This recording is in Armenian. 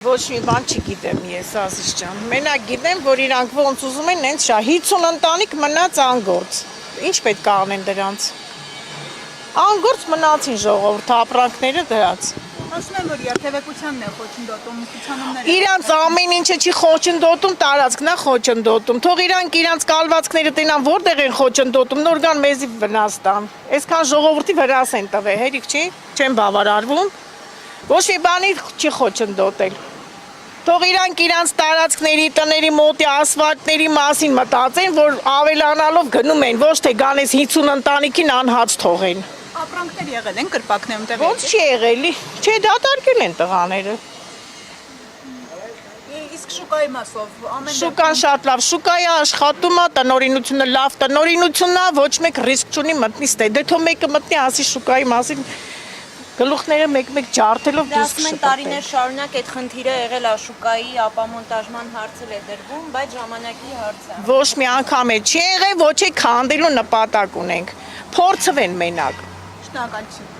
Ոչ մի բան չգիտեմ ես, Ազիզ ջան։ Մենակ գիտեմ, որ իրանք ոնց ուզում են, հենց 50 ընտանիք մնաց անգործ։ Ինչ պետք է անեն դրանց։ Անգործ մնացին ժողովուրդ ապրանքները դրած։ Ասում եմ, որ երթևեկությանն է խոչընդոտում, ցուցանումները։ Իրանց ամեն ինչը չի խոչընդոտում, տարածքն է խոչընդոտում։ Թող իրանք կալվածքները տենան, որտեղ են խոչընդոտում, նոր գան մեզի վնաս տան։ Այսքան ժողովրդի վրաս են տվել, հերիք չի, չեն բավարարվում։ Ոչ մի բանի չի խոչընդոտել։ Թող իրանք տարածքների, տների մոտի ասֆալտների մասին մտածեն, որ ավելանալով գնում են, ոչ թե գանես 50 ընտանիքին անհաց թողեն։ Ապրանքներ եղել են կրպակներում տեղի։ Ոնց չի եղելի, չէ դատարկել են տղաները։ Իսկ շուկայի մասով ամեն Շուկան շատ լավ, շուկայի աշխատում է, տնօրինությունը լավ տնօրինությունն է, ոչ մեկ ռիսկ չունի մտնի ստե։ Դե թող մեկը մտնի ասի շուկայի մասին գլուխները մեկ-մեկ ջարդելով Դասում են տարիներ շարունակ այդ խնդիրը եղել է շուկայի ապամոնտաժման հարցը դրվում, բայց ժամանակի հարց է։ Ոչ մի անգամ է չի եղել, ոչ է քանդելու նպատակ ունենք։ Փորձվեն մենակ։ շնորհակալություն։